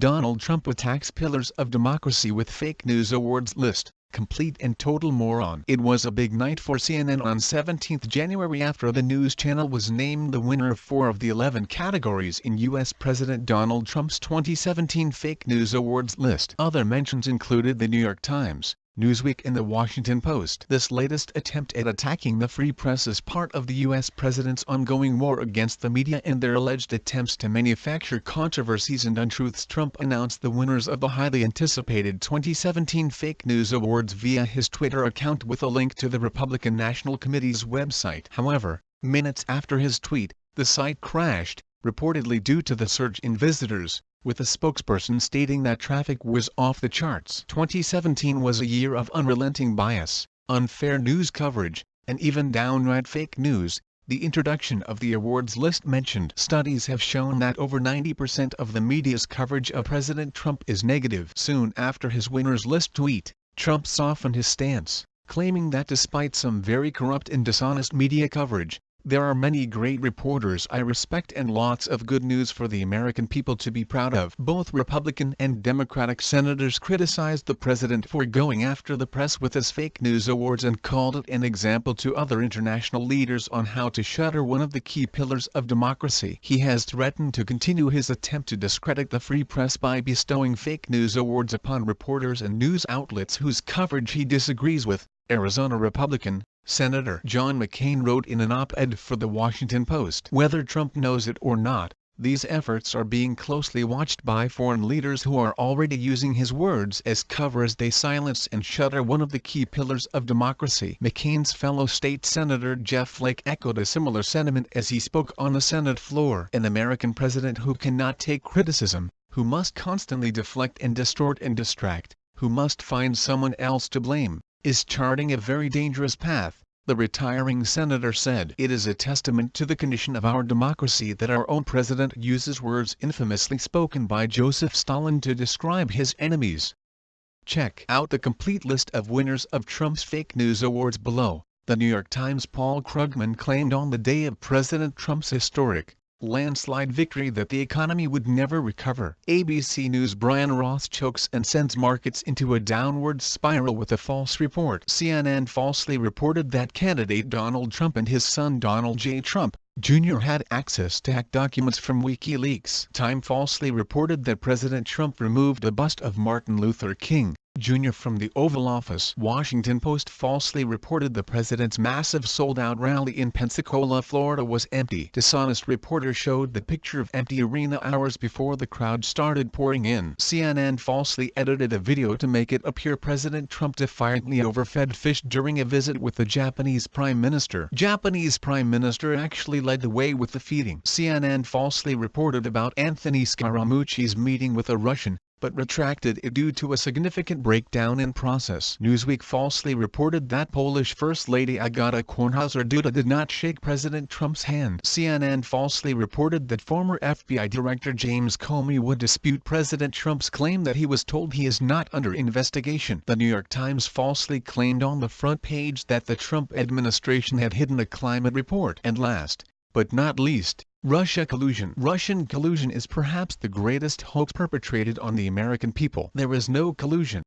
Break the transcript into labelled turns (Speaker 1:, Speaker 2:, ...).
Speaker 1: Donald Trump attacks pillars of democracy with fake news awards list, complete and total moron. It was a big night for CNN on 17 January after the news channel was named the winner of 4 of the 11 categories in U.S. President Donald Trump's 2017 Fake News Awards list. Other mentions included the New York Times, Newsweek and the Washington Post. This latest attempt at attacking the free press is part of the U.S. president's ongoing war against the media and their alleged attempts to manufacture controversies and untruths. Trump announced the winners of the highly anticipated 2017 Fake News Awards via his Twitter account with a link to the Republican National Committee's website. However, minutes after his tweet, the site crashed, reportedly due to the surge in visitors, with a spokesperson stating that traffic was off the charts. 2017 was a year of unrelenting bias, unfair news coverage, and even downright fake news. The introduction of the awards list mentioned studies have shown that over 90% of the media's coverage of President Trump is negative. Soon after his winners list tweet, Trump softened his stance, claiming that despite some very corrupt and dishonest media coverage, there are many great reporters I respect and lots of good news for the American people to be proud of. Both Republican and Democratic senators criticized the president for going after the press with his fake news awards and called it an example to other international leaders on how to shatter one of the key pillars of democracy. He has threatened to continue his attempt to discredit the free press by bestowing fake news awards upon reporters and news outlets whose coverage he disagrees with. Arizona Republican Senator John McCain wrote in an op-ed for the Washington Post. Whether Trump knows it or not, these efforts are being closely watched by foreign leaders who are already using his words as cover as they silence and shatter one of the key pillars of democracy. McCain's fellow state Senator Jeff Flake echoed a similar sentiment as he spoke on the Senate floor. An American president who cannot take criticism, who must constantly deflect and distort and distract, who must find someone else to blame, is charting a very dangerous path, the retiring senator said. It is a testament to the condition of our democracy that our own president uses words infamously spoken by Joseph Stalin to describe his enemies. Check out the complete list of winners of Trump's fake news awards below. The New York Times' Paul Krugman claimed on the day of President Trump's historic landslide victory that the economy would never recover. ABC News' Brian Ross chokes and sends markets into a downward spiral with a false report. CNN falsely reported that candidate Donald Trump and his son Donald J. Trump, Jr. had access to hacked documents from WikiLeaks. Time falsely reported that President Trump removed a bust of Martin Luther King, Jr. from the Oval Office. Washington Post falsely reported the president's massive sold-out rally in Pensacola, Florida was empty. Dishonest reporter showed the picture of empty arena hours before the crowd started pouring in. CNN falsely edited a video to make it appear President Trump defiantly overfed fish during a visit with the Japanese Prime Minister. Japanese Prime Minister actually led the way with the feeding. CNN falsely reported about Anthony Scaramucci's meeting with a Russian, but retracted it due to a significant breakdown in process. Newsweek falsely reported that Polish First Lady Agata Kornhauser-Duda did not shake President Trump's hand. CNN falsely reported that former FBI Director James Comey would dispute President Trump's claim that he was told he is not under investigation. The New York Times falsely claimed on the front page that the Trump administration had hidden a climate report. And last, but not least, Russia collusion. Russian collusion is perhaps the greatest hoax perpetrated on the American people. There is no collusion.